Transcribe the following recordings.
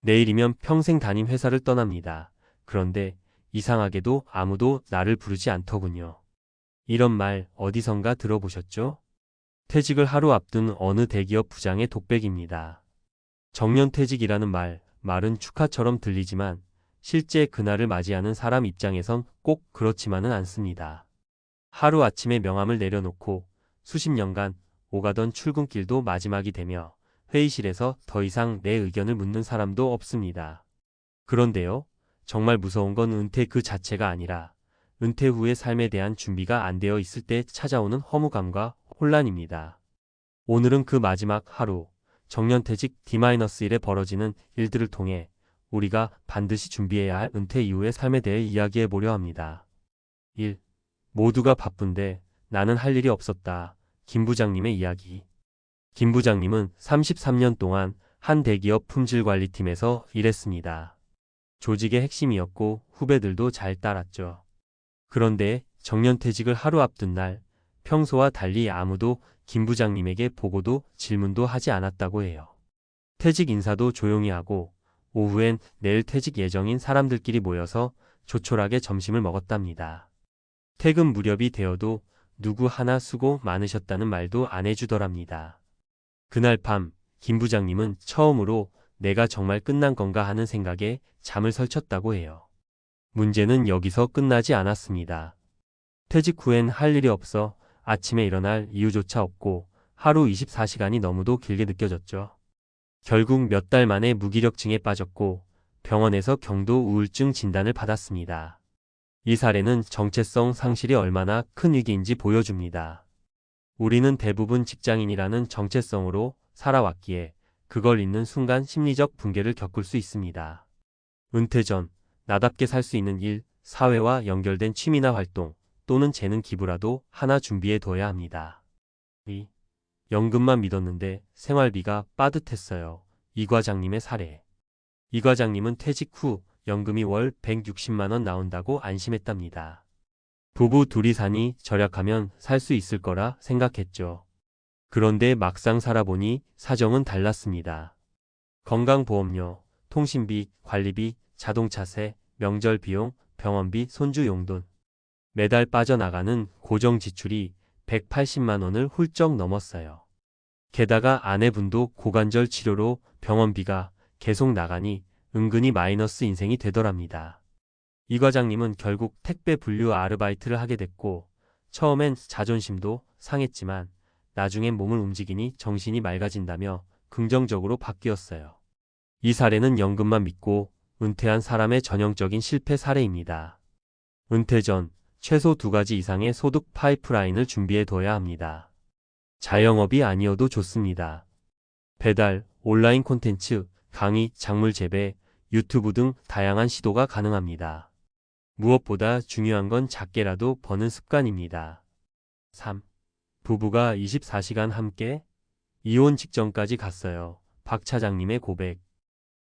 내일이면 평생 다닌 회사를 떠납니다. 그런데 이상하게도 아무도 나를 부르지 않더군요. 이런 말 어디선가 들어보셨죠? 퇴직을 하루 앞둔 어느 대기업 부장의 독백입니다. 정년퇴직이라는 말은 축하처럼 들리지만 실제 그날을 맞이하는 사람 입장에선 꼭 그렇지만은 않습니다. 하루아침에 명함을 내려놓고 수십 년간 오가던 출근길도 마지막이 되며 회의실에서 더 이상 내 의견을 묻는 사람도 없습니다. 그런데요, 정말 무서운 건 은퇴 그 자체가 아니라 은퇴 후의 삶에 대한 준비가 안 되어 있을 때 찾아오는 허무감과 혼란입니다. 오늘은 그 마지막 하루, 정년퇴직 D-1에 벌어지는 일들을 통해 우리가 반드시 준비해야 할 은퇴 이후의 삶에 대해 이야기해 보려 합니다. 1. 모두가 바쁜데 나는 할 일이 없었다. 김 부장님의 이야기. 김 부장님은 33년 동안 한 대기업 품질관리팀에서 일했습니다. 조직의 핵심이었고 후배들도 잘 따랐죠. 그런데 정년퇴직을 하루 앞둔 날, 평소와 달리 아무도 김 부장님에게 보고도 질문도 하지 않았다고 해요. 퇴직 인사도 조용히 하고 오후엔 내일 퇴직 예정인 사람들끼리 모여서 조촐하게 점심을 먹었답니다. 퇴근 무렵이 되어도 누구 하나 수고 많으셨다는 말도 안 해주더랍니다. 그날 밤 김 부장님은 처음으로 내가 정말 끝난 건가 하는 생각에 잠을 설쳤다고 해요. 문제는 여기서 끝나지 않았습니다. 퇴직 후엔 할 일이 없어 아침에 일어날 이유조차 없고 하루 24시간이 너무도 길게 느껴졌죠. 결국 몇 달 만에 무기력증에 빠졌고 병원에서 경도 우울증 진단을 받았습니다. 이 사례는 정체성 상실이 얼마나 큰 위기인지 보여줍니다. 우리는 대부분 직장인이라는 정체성으로 살아왔기에 그걸 잊는 순간 심리적 붕괴를 겪을 수 있습니다. 은퇴 전 나답게 살 수 있는 일, 사회와 연결된 취미나 활동 또는 재능 기부라도 하나 준비해 둬야 합니다. 2. 연금만 믿었는데 생활비가 빠듯했어요. 이 과장님의 사례. 이 과장님은 퇴직 후 연금이 월 160만 원 나온다고 안심했답니다. 부부 둘이 사니 절약하면 살 수 있을 거라 생각했죠. 그런데 막상 살아보니 사정은 달랐습니다. 건강보험료, 통신비, 관리비, 자동차세, 명절 비용, 병원비, 손주 용돈. 매달 빠져나가는 고정 지출이 180만 원을 훌쩍 넘었어요. 게다가 아내분도 고관절 치료로 병원비가 계속 나가니 은근히 마이너스 인생이 되더랍니다. 이 과장님은 결국 택배 분류 아르바이트를 하게 됐고 처음엔 자존심도 상했지만 나중엔 몸을 움직이니 정신이 맑아진다며 긍정적으로 바뀌었어요. 이 사례는 연금만 믿고 은퇴한 사람의 전형적인 실패 사례입니다. 은퇴 전 최소 2가지 이상의 소득 파이프라인을 준비해 둬야 합니다. 자영업이 아니어도 좋습니다. 배달, 온라인 콘텐츠, 강의, 작물 재배, 유튜브 등 다양한 시도가 가능합니다. 무엇보다 중요한 건 작게라도 버는 습관입니다. 3. 부부가 24시간 함께? 이혼 직전까지 갔어요. 박 차장님의 고백.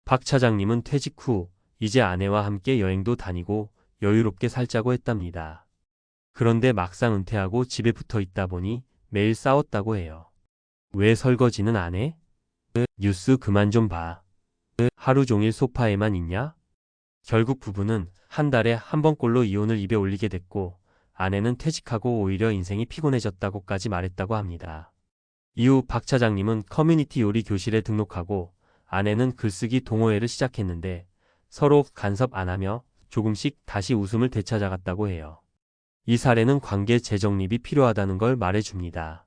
박 차장님은 퇴직 후 이제 아내와 함께 여행도 다니고 여유롭게 살자고 했답니다. 그런데 막상 은퇴하고 집에 붙어 있다 보니 매일 싸웠다고 해요. 왜 설거지는 안 해? 뉴스 그만 좀 봐. 하루 종일 소파에만 있냐? 결국 부부는 한 달에 한 번꼴로 이혼을 입에 올리게 됐고 아내는 퇴직하고 오히려 인생이 피곤해졌다고까지 말했다고 합니다. 이후 박 차장님은 커뮤니티 요리 교실에 등록하고 아내는 글쓰기 동호회를 시작했는데 서로 간섭 안 하며 조금씩 다시 웃음을 되찾아갔다고 해요. 이 사례는 관계 재정립이 필요하다는 걸 말해줍니다.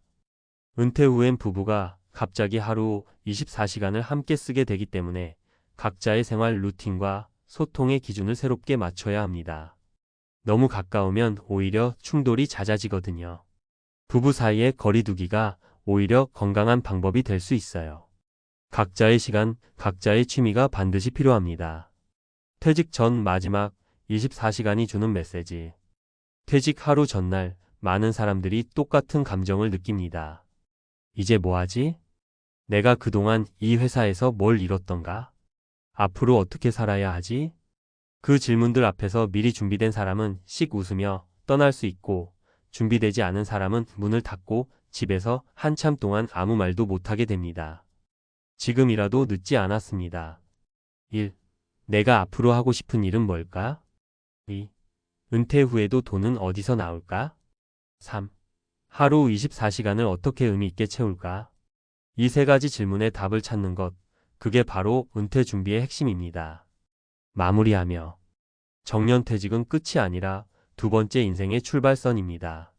은퇴 후엔 부부가 갑자기 하루 24시간을 함께 쓰게 되기 때문에 각자의 생활 루틴과 소통의 기준을 새롭게 맞춰야 합니다. 너무 가까우면 오히려 충돌이 잦아지거든요. 부부 사이의 거리 두기가 오히려 건강한 방법이 될 수 있어요. 각자의 시간, 각자의 취미가 반드시 필요합니다. 퇴직 전 마지막 24시간이 주는 메시지. 퇴직 하루 전날 많은 사람들이 똑같은 감정을 느낍니다. 이제 뭐 하지? 내가 그동안 이 회사에서 뭘 잃었던가? 앞으로 어떻게 살아야 하지? 그 질문들 앞에서 미리 준비된 사람은 씩 웃으며 떠날 수 있고 준비되지 않은 사람은 문을 닫고 집에서 한참 동안 아무 말도 못하게 됩니다. 지금이라도 늦지 않았습니다. 1. 내가 앞으로 하고 싶은 일은 뭘까? 2. 은퇴 후에도 돈은 어디서 나올까? 3. 하루 24시간을 어떻게 의미 있게 채울까? 이 세 가지 질문에 답을 찾는 것, 그게 바로 은퇴 준비의 핵심입니다. 마무리하며 정년퇴직은 끝이 아니라 두 번째 인생의 출발선입니다.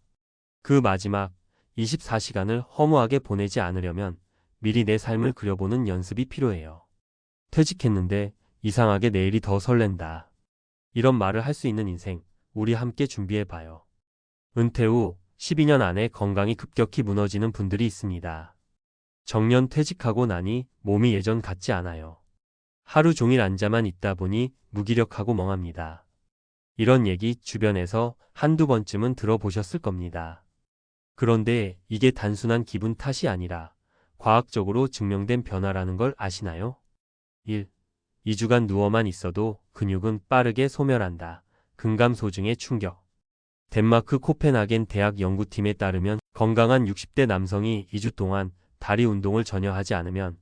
그 마지막 24시간을 허무하게 보내지 않으려면 미리 내 삶을 그려보는 연습이 필요해요. 퇴직했는데 이상하게 내일이 더 설렌다. 이런 말을 할 수 있는 인생, 우리 함께 준비해봐요. 은퇴 후 12년 안에 건강이 급격히 무너지는 분들이 있습니다. 정년 퇴직하고 나니 몸이 예전 같지 않아요. 하루 종일 앉아만 있다 보니 무기력하고 멍합니다. 이런 얘기 주변에서 한두 번쯤은 들어보셨을 겁니다. 그런데 이게 단순한 기분 탓이 아니라 과학적으로 증명된 변화라는 걸 아시나요? 1. 2주간 누워만 있어도 근육은 빠르게 소멸한다. 근감소증의 충격. 덴마크 코펜하겐 대학 연구팀에 따르면 건강한 60대 남성이 2주 동안 다리 운동을 전혀 하지 않으면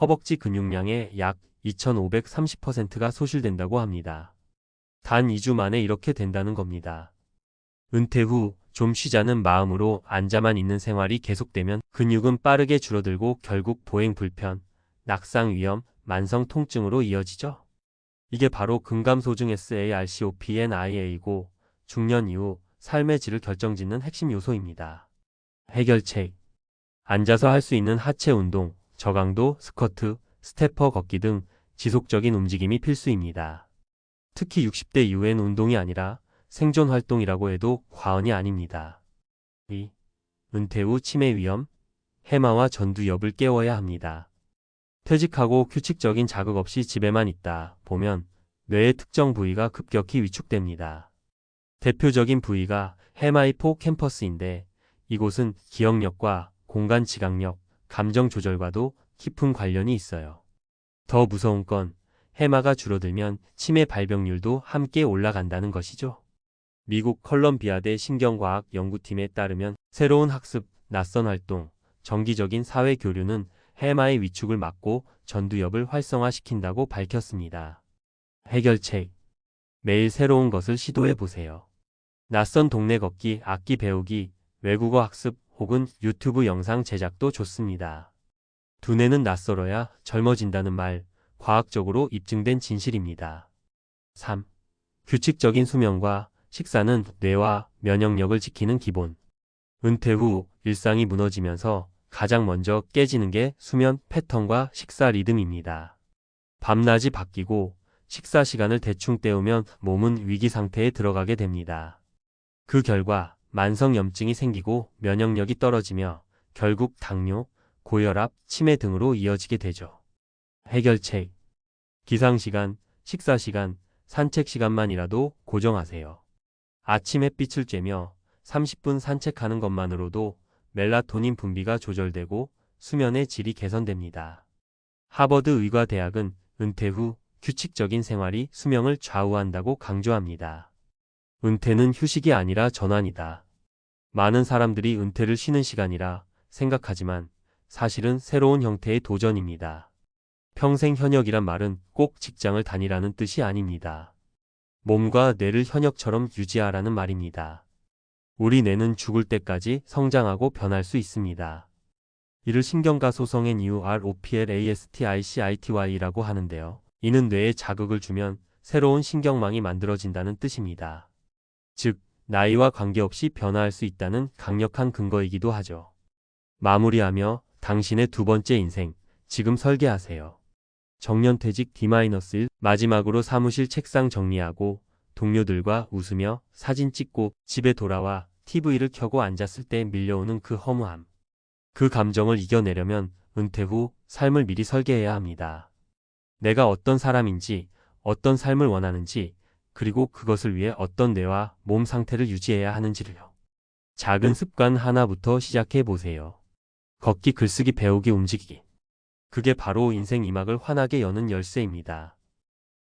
허벅지 근육량의 약 2530%가 소실된다고 합니다. 단 2주 만에 이렇게 된다는 겁니다. 은퇴 후 좀 쉬자는 마음으로 앉아만 있는 생활이 계속되면 근육은 빠르게 줄어들고 결국 보행 불편, 낙상 위험, 만성 통증으로 이어지죠. 이게 바로 근감소증 SARCOPNIA고 중년 이후 삶의 질을 결정짓는 핵심 요소입니다. 해결책. 앉아서 할 수 있는 하체 운동, 저강도, 스쿼트, 스태퍼 걷기 등 지속적인 움직임이 필수입니다. 특히 60대 이후엔 운동이 아니라 생존 활동이라고 해도 과언이 아닙니다. 2. 은퇴 후 치매 위험, 해마와 전두엽을 깨워야 합니다. 퇴직하고 규칙적인 자극 없이 집에만 있다 보면 뇌의 특정 부위가 급격히 위축됩니다. 대표적인 부위가 해마이포캠퍼스인데 이곳은 기억력과 공간 지각력, 감정 조절과도 깊은 관련이 있어요. 더 무서운 건 해마가 줄어들면 치매 발병률도 함께 올라간다는 것이죠. 미국 컬럼비아대 신경과학 연구팀에 따르면 새로운 학습, 낯선 활동, 정기적인 사회 교류는 해마의 위축을 막고 전두엽을 활성화시킨다고 밝혔습니다. 해결책. 매일 새로운 것을 시도해 보세요. 낯선 동네 걷기, 악기 배우기, 외국어 학습 혹은 유튜브 영상 제작도 좋습니다. 두뇌는 낯설어야 젊어진다는 말, 과학적으로 입증된 진실입니다. 3. 규칙적인 수면과 식사는 뇌와 면역력을 지키는 기본. 은퇴 후 일상이 무너지면서 가장 먼저 깨지는 게 수면 패턴과 식사 리듬입니다. 밤낮이 바뀌고 식사 시간을 대충 때우면 몸은 위기 상태에 들어가게 됩니다. 그 결과 만성염증이 생기고 면역력이 떨어지며 결국 당뇨, 고혈압, 치매 등으로 이어지게 되죠. 해결책. 기상시간, 식사시간, 산책시간만이라도 고정하세요. 아침 햇빛을 쬐며 30분 산책하는 것만으로도 멜라토닌 분비가 조절되고 수면의 질이 개선됩니다. 하버드 의과대학은 은퇴 후 규칙적인 생활이 수명을 좌우한다고 강조합니다. 은퇴는 휴식이 아니라 전환이다. 많은 사람들이 은퇴를 쉬는 시간이라 생각하지만 사실은 새로운 형태의 도전입니다. 평생 현역이란 말은 꼭 직장을 다니라는 뜻이 아닙니다. 몸과 뇌를 현역처럼 유지하라는 말입니다. 우리 뇌는 죽을 때까지 성장하고 변할 수 있습니다. 이를 신경가 소성의 NeuroPlasticity라고 하는데요. 이는 뇌에 자극을 주면 새로운 신경망이 만들어진다는 뜻입니다. 즉, 나이와 관계없이 변화할 수 있다는 강력한 근거이기도 하죠. 마무리하며 당신의 두 번째 인생, 지금 설계하세요. 정년퇴직 D-1 마지막으로 사무실 책상 정리하고 동료들과 웃으며 사진 찍고 집에 돌아와 TV를 켜고 앉았을 때 밀려오는 그 허무함. 그 감정을 이겨내려면 은퇴 후 삶을 미리 설계해야 합니다. 내가 어떤 사람인지, 어떤 삶을 원하는지, 그리고 그것을 위해 어떤 뇌와 몸 상태를 유지해야 하는지를요. 작은 습관 하나부터 시작해 보세요. 걷기, 글쓰기, 배우기, 움직이기. 그게 바로 인생 이막을 환하게 여는 열쇠입니다.